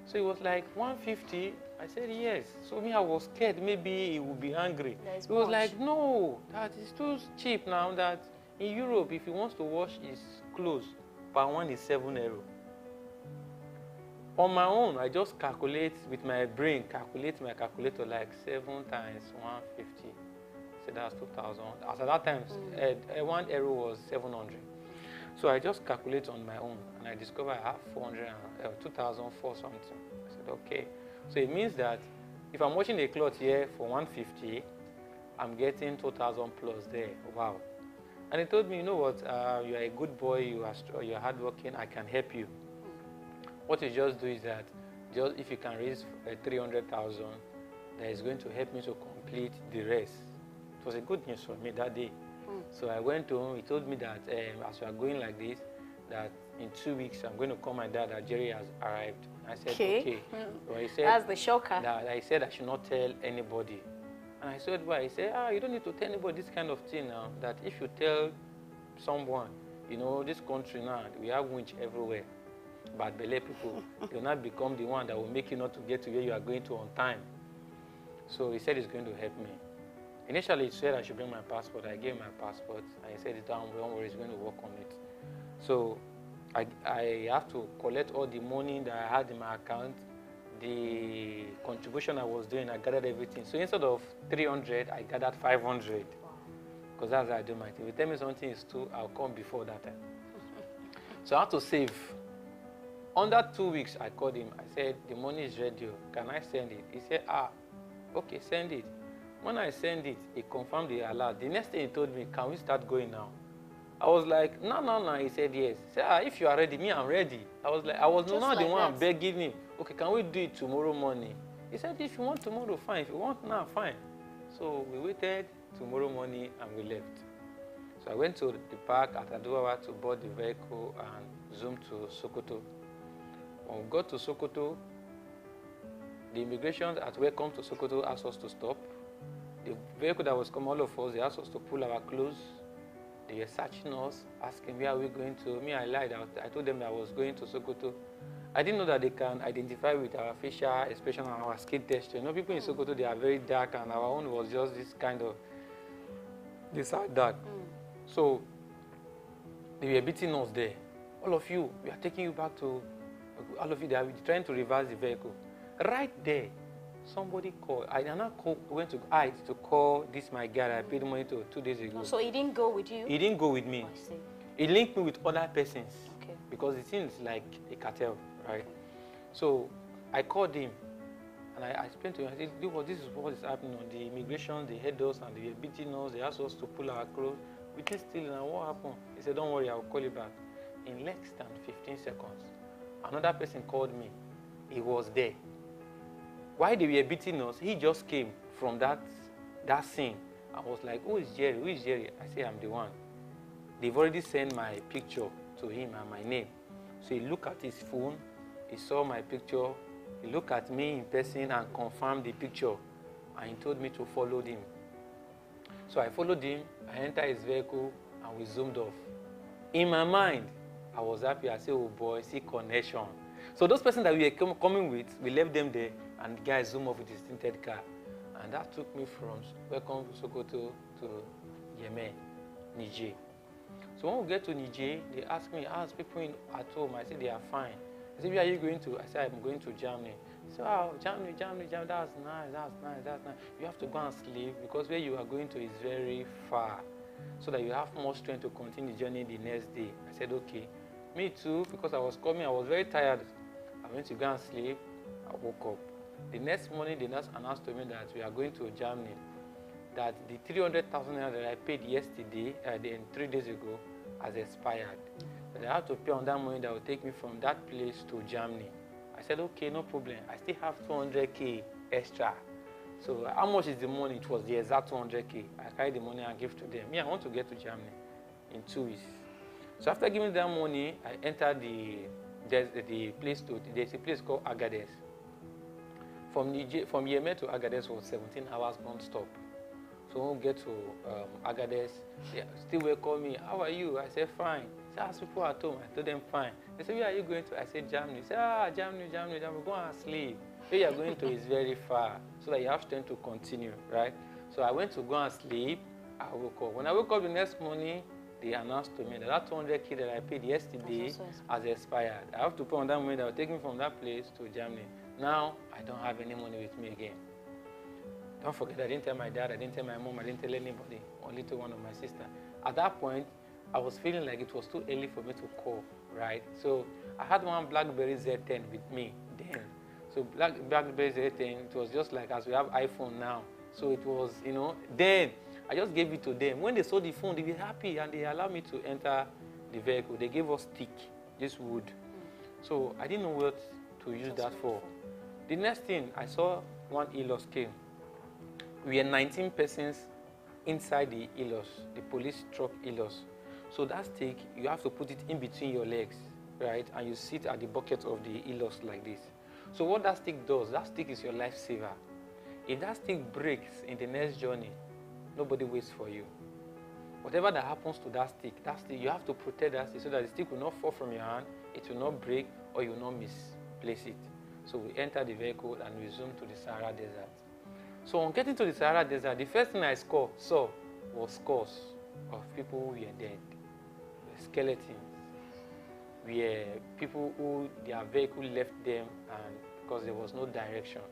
So he was like, 150? I said, yes. So me, I was scared. Maybe he would be angry. He was like, no, that is too cheap now. That in Europe, if he wants to wash his clothes, per one is €7. On my own, I just calculate with my brain, calculate my calculator like 7 times 150. So that's 2,000. As at that time, €1 was 700. So I just calculate on my own, and I discover I have 2,004 something. I said, okay. So it means that if I'm washing a cloth here for 150, I'm getting 2,000 plus there. Wow. And he told me, you know what, you are a good boy, you are hardworking, I can help you. What you just do is that, just if you can raise 300,000, that is going to help me to complete the rest. It was a good news for me that day. So I went to him. He told me that as we are going like this, that in 2 weeks I'm going to call my dad that Jerry has arrived. I said, okay. So he said, that's the shocker. That I said I should not tell anybody. And I said, why? He said, you don't need to tell anybody this kind of thing now. That if you tell someone, you know, this country now, we have winch everywhere. But Bele people, you'll not become the one that will make you not to get to where you are going to on time. So he said he's going to help me. Initially, he said I should bring my passport. I gave him my passport, and he said, don't worry, he's going to work on it. So I have to collect all the money that I had in my account, the contribution I was doing, I gathered everything. So instead of 300, I gathered 500. Because that's how I do my thing. If you tell me something is 2, I'll come before that time. So I had to save. Under 2 weeks, I called him. I said, the money is ready. Can I send it? He said, okay, send it. When I send it, he confirmed the alert. The next thing he told me, can we start going now? I was like, no. He said, yes. He said, if you are ready, me, I'm ready. I was like, I was not the one begging him. Okay, can we do it tomorrow morning? He said, if you want tomorrow, fine. If you want now, fine. So we waited tomorrow morning and we left. So I went to the park at Adelu to board the vehicle and zoom to Sokoto. When we got to Sokoto, the immigration at welcome to Sokoto asked us to stop. The vehicle that was coming, all of us, they asked us to pull our clothes. They were searching us, asking where are we going to. Me, I lied. I told them that I was going to Sokoto. I didn't know that they can identify with our facial expression and our skin texture. You know, people in Sokoto, they are very dark, and our own was just this kind of, this are dark. So they were beating us there. All of you, we are taking you back to, all of you, they are trying to reverse the vehicle. Right there, somebody called. I went to call this my guy I paid money to 2 days ago. So he didn't go with you? He didn't go with me. I see. He linked me with other persons. Okay. Because it seems like a cartel, right? So I called him and I explained to him, I said, this is what is happening on the immigration. They had us and they were beating us. They asked us to pull our clothes. We did stealing, and what happened? He said, don't worry, I'll call you back. In less than 15 seconds, another person called me. He was there. While they were beating us, he just came from that scene. I was like, who is Jerry? Who is Jerry? I say, I'm the one. They've already sent my picture to him and my name. So he looked at his phone, he saw my picture, he looked at me in person and confirmed the picture. And he told me to follow him. So I followed him, I entered his vehicle, and we zoomed off. In my mind, I was happy. I said, oh boy, see connection. So those persons that we were coming with, we left them there, and the guy zoomed off with his tinted car. And that took me from welcome to Sokoto to Yemen, Niger. So when we get to Niger, they ask me, ask people at home. I said, they are fine. I said, where are you going to? I said, I'm going to Germany. So, oh, Germany, that's nice. You have to go and sleep because where you are going to is very far. so that you have more strength to continue the journey the next day. I said, okay. Me too, because I was coming, I was very tired. I went to go and sleep. I woke up. The next morning, the nurse announced to me that we are going to Germany, that the 300,000 naira that I paid yesterday, then 3 days ago, has expired. But I have to pay on that money that will take me from that place to Germany. I said, okay, no problem. I still have 200K extra. So how much is the money? It was the exact 200K. I carried the money and gave to them. Me, I want to get to Germany in 2 weeks. So after giving that money, I entered there's a place called Agades. From Yemen to Agades was 17 hours non-stop. So when we get to Agades, they still welcome me. How are you? I said, fine. They asked people at home. I told them, fine. They said, where are you going to? I said, Germany. They said, Germany. Go and sleep. Where you are going to is very far, so that you have strength to continue, right? So I went to go and sleep. I woke up. When I woke up the next morning, they announced to me that 200K that I paid yesterday has expired. I have to pay on that money that will take me from that place to Germany. Now, I don't have any money with me again. Don't forget, I didn't tell my dad, I didn't tell my mom, I didn't tell anybody, only to one of my sisters. At that point, I was feeling like it was too early for me to call, right? So I had one BlackBerry Z10 with me then. So BlackBerry Z10, it was just like as we have iPhone now. So it was, then I just gave it to them. When they saw the phone, they were happy and they allowed me to enter the vehicle. They gave us stick, this wood. So I didn't know what to use that for. The next thing, I saw one Elos came. We were 19 persons inside the Elos, the police truck Elos. So that stick, you have to put it in between your legs, right? And you sit at the bucket of the Elos like this. So what that stick does, that stick is your lifesaver. If that stick breaks in the next journey, nobody waits for you. Whatever that happens to that stick, you have to protect that stick so that the stick will not fall from your hand, it will not break, or you will not misplace it. So we entered the vehicle and resumed to the Sahara Desert. So on getting to the Sahara Desert, the first thing I saw was scores of people who were dead, skeletons, were people who their vehicle left them and because there was no direction.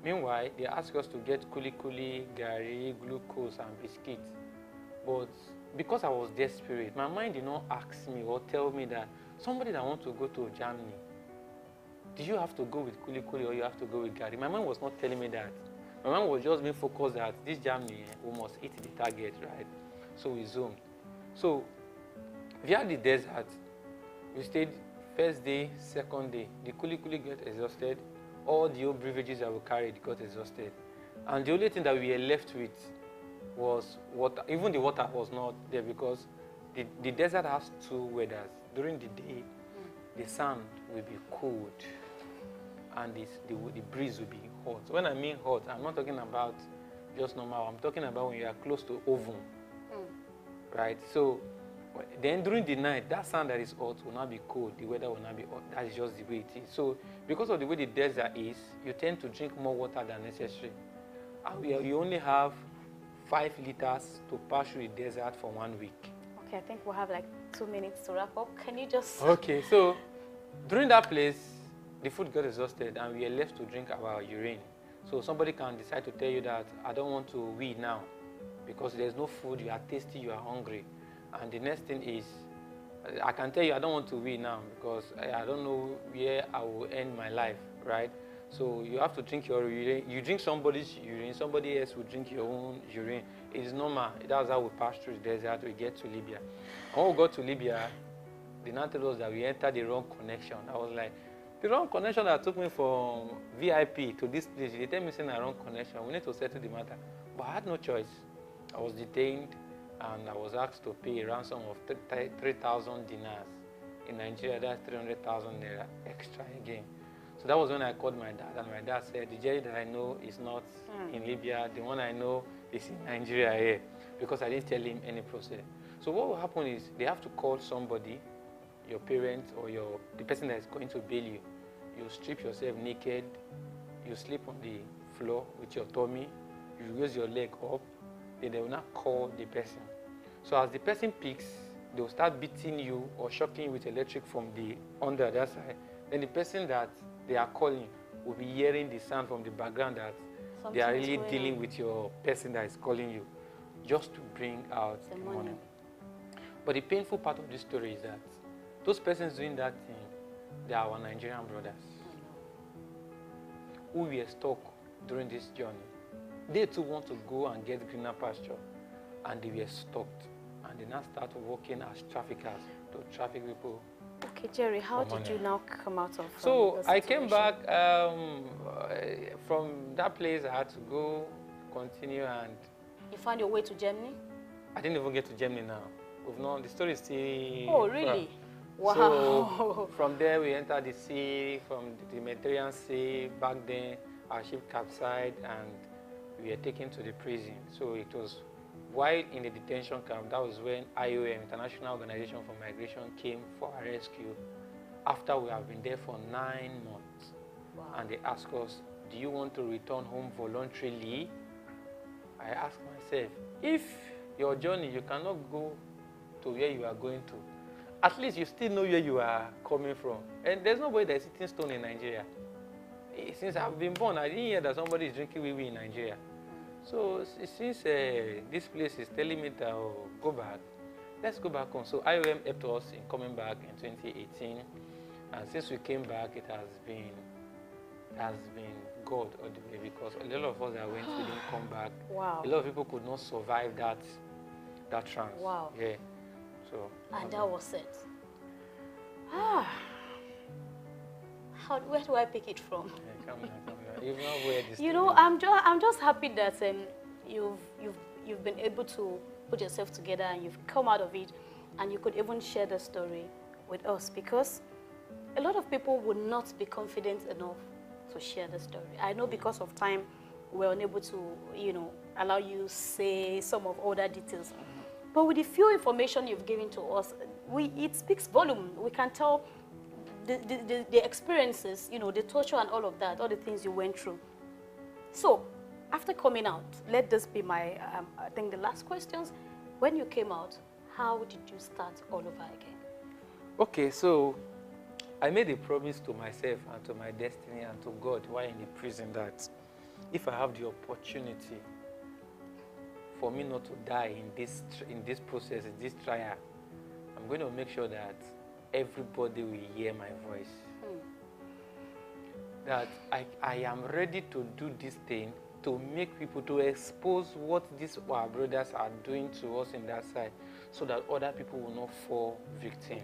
Meanwhile, they asked us to get kuli, gari, glucose, and biscuits. But because I was desperate, my mind did not ask me or tell me that somebody that wants to go to Germany, do you have to go with kuli or you have to go with gari? My mind was not telling me that. My mind was just being focused that this Germany, we must hit the target, right? So we zoomed. So via the desert, we stayed first day, second day. The kuli got exhausted. All the old beverages that we carried got exhausted. And the only thing that we were left with was water. Even the water was not there because the desert has two weathers. During the day, the sun will be cold and the breeze will be hot. When I mean hot, I'm not talking about just normal. I'm talking about when you are close to oven, right? So then during the night, that sun that is hot will not be cold. The weather will not be hot. That is just the way it is. So because of the way the desert is, you tend to drink more water than necessary. And you only have 5 liters to pass through the desert for 1 week. Okay, I think we'll have like 2 minutes to wrap up. Can you just... Okay, so during that place, the food got exhausted and we are left to drink our urine. So somebody can decide to tell you that I don't want to wee now because there's no food, you are thirsty, you are hungry. And the next thing is, I can tell you I don't want to wee now because I don't know where I will end my life, right? So you have to drink your urine. You drink somebody's urine, somebody else will drink your own urine. It's normal. That's how we pass through the desert. We get to Libya. And when we got to Libya, they now told us that we entered the wrong connection. I was like, the wrong connection that took me from VIP to this place, they tell me saying the wrong connection. We need to settle the matter. But I had no choice. I was detained and I was asked to pay a ransom of 3,000 dinars. In Nigeria, that's 300,000 naira extra again. So that was when I called my dad, and my dad said, the Jerry that I know is not in Libya. The one I know is in Nigeria here, because I didn't tell him any process. So what will happen is they have to call somebody, your parents or the person that is going to bail you. You strip yourself naked, you sleep on the floor with your tummy, you raise your leg up, then they will not call the person. So as the person picks, they will start beating you or shocking you with electric from the under that side. Then the person that they are calling will be hearing the sound from the background that they are really dealing with your person that is calling you. just to bring out the money. But the painful part of this story is that those persons doing that thing, they are our Nigerian brothers who were stuck during this journey. They too want to go and get greener pasture, and they were stuck. And they now start working as traffickers to traffic people. Okay, Jerry, how did you now come out of So I came back from that place. I had to go, continue, and... You found your way to Germany? I didn't even get to Germany now. We've known, the story is still... Oh, really? Wow. So from there we entered the sea, from the Mediterranean Sea. Back then, our ship capsized and we were taken to the prison. So it was while in the detention camp, that was when IOM, International Organization for Migration, came for our rescue after we have been there for 9 months. Wow. And they asked us, do you want to return home voluntarily? I asked myself, if your journey, you cannot go to where you are going to, at least you still know where you are coming from. And there's nobody that's eating stone in Nigeria. Since I've been born, I didn't hear that somebody is drinking wee-wee in Nigeria. So since this place is telling me to go back, let's go back home. So IOM helped us in coming back in 2018. And since we came back, it has been God all the way, because a lot of us that went, we didn't come back. Wow. A lot of people could not survive that trance. Wow. Yeah. So. And that was it. Ah. Where do I pick it from? Yeah, come on. You've not wear this. You know, I'm just happy that you've been able to put yourself together and you've come out of it, and you could even share the story with us, because a lot of people would not be confident enough to share the story. I know because of time, we're unable to, allow you say some of other details. But with the few information you've given to us, it speaks volume. We can tell the experiences, the torture and all of that, all the things you went through. So, after coming out, let this be my, I think the last questions. When you came out, how did you start all over again? Okay, so I made a promise to myself and to my destiny and to God while in the prison that if I have the opportunity for me not to die in this process, in this trial, I'm going to make sure that everybody will hear my voice. That I am ready to do this thing, to make people, to expose what these our brothers are doing to us in that side, so that other people will not fall victim.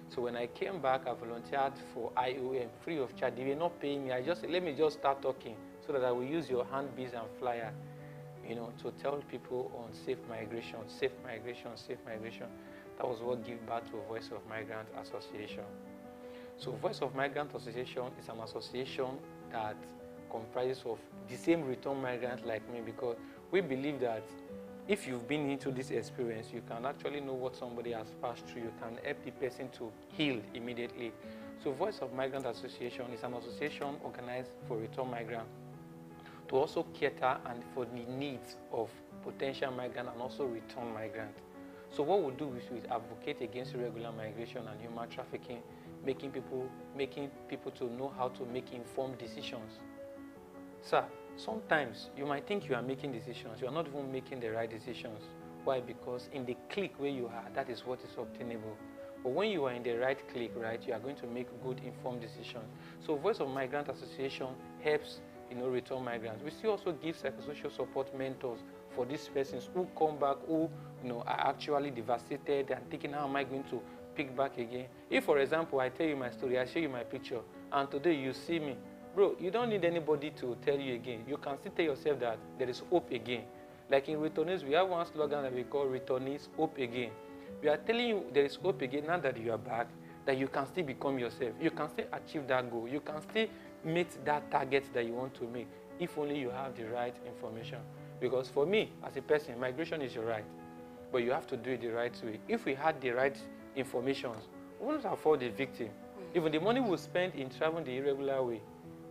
So when I came back, I volunteered for IOM free of charge. They were not paying me. I just said, let me just start talking so that I will use your handbills and flyer, to tell people on safe migration, safe migration, safe migration. That was what gave birth to Voice of Migrant Association. So Voice of Migrant Association is an association that comprises of the same return migrants like me, because we believe that if you've been into this experience, you can actually know what somebody has passed through. You can help the person to heal immediately. So Voice of Migrant Association is an association organized for return migrants to also cater and for the needs of potential migrants and also return migrants. So what we do is we advocate against irregular migration and human trafficking, making people to know how to make informed decisions. Sir, sometimes you might think you are making decisions. You are not even making the right decisions. Why? Because in the clique where you are, that is what is obtainable. But when you are in the right clique, right, you are going to make good informed decisions. So Voice of Migrant Association helps, return migrants. We still also give psychosocial support mentors for these persons who come back, who are actually devastated and thinking, how am I going to pick back again? If, for example, I tell you my story, I show you my picture, and today you see me, bro, you don't need anybody to tell you again. You can still tell yourself that there is hope again. Like in returnees, we have one slogan that we call returnees, hope again. We are telling you there is hope again now that you are back, that you can still become yourself. You can still achieve that goal. You can still meet that target that you want to make, if only you have the right information. Because for me, as a person, migration is your right, but you have to do it the right way. If we had the right information, we wouldn't afford the victim. Even the money we spend in traveling the irregular way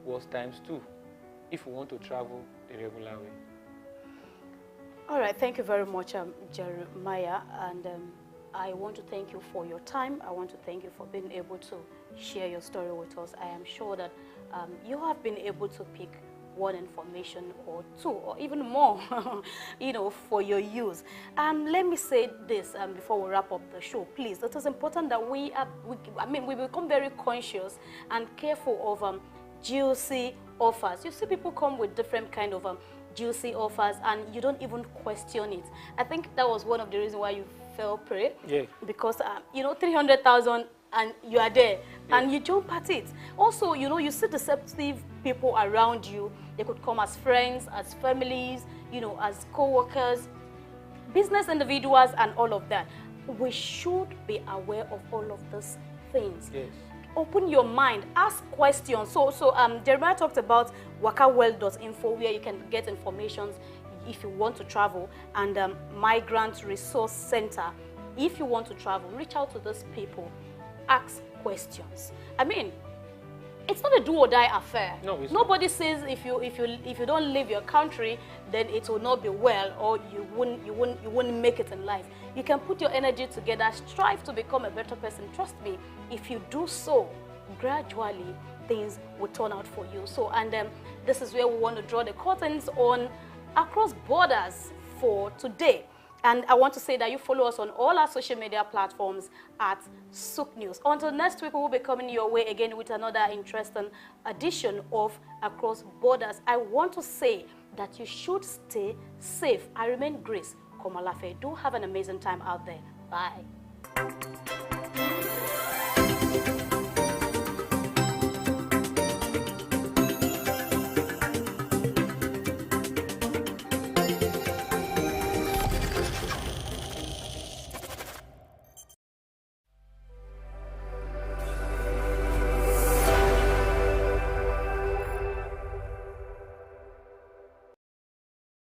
was ×2 if we want to travel the regular way. All right, thank you very much, Jeremiah, and I want to thank you for your time. I want to thank you for being able to share your story with us. I am sure that you have been able to pick one information or two or even more, you know, for your use. Let me say this before we wrap up the show, please. It is important that we become very conscious and careful of juicy offers. You see people come with different kind of juicy offers and you don't even question it. I think that was one of the reasons why you fell prey. Yeah. Because, you know, 300,000 and you are there, yeah. and you jump at it. Also, you know, you see deceptive people around you. They could come as friends, as families, you know, as co-workers, business individuals, and all of that. We should be aware of all of these things. Yes. Open your mind, ask questions. So Jeremiah talked about wakawell.info, where you can get information if you want to travel, and Migrant Resource Center. If you want to travel, reach out to those people. Ask questions. I mean, it's not a do or die affair. No, nobody says if you don't leave your country, then it will not be well, or you wouldn't make it in life. You can put your energy together, strive to become a better person. Trust me, if you do so, gradually things will turn out for you. So, this is where we want to draw the curtains on across borders for today. And I want to say that you follow us on all our social media platforms at Souk News. Until next week, we will be coming your way again with another interesting edition of Across Borders. I want to say that you should stay safe. I remain Grace Komalafe. Do have an amazing time out there. Bye.